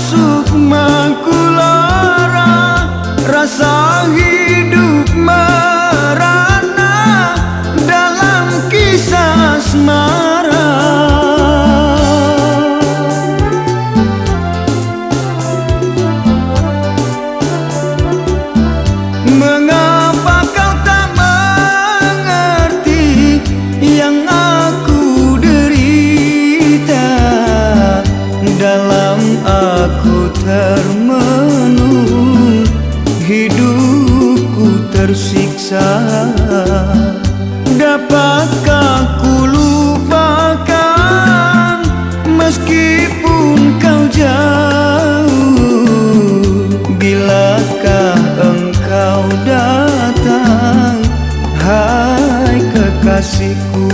sukma kulara, rasa hidup merana dalam kisah asmara. Mengapa kau tak mengerti yang aku derita? Dalam aku termenung, hidupku tersiksa. Dapatkah ku lupakan meskipun kau jauh? Bilakah engkau datang, hai kekasihku?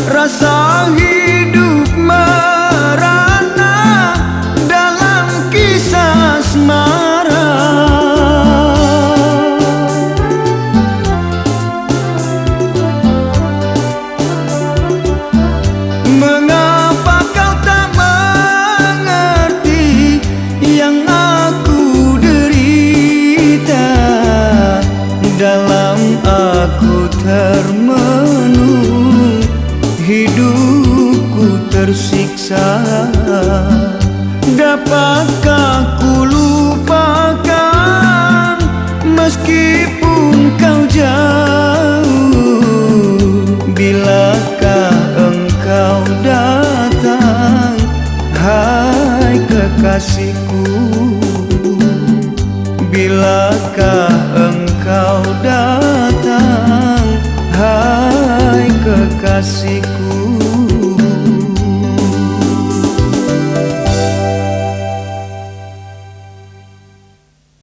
Rasa hidup merana dalam kisah asmara. Mengapa kau tak mengerti yang aku derita? Dalam aku termenung, hidupku tersiksa. Dapatkah ku lupakan meskipun kau jauh? Bilakah engkau datang, hai kekasihku? Bilakah engkau datang, hai kekasihku?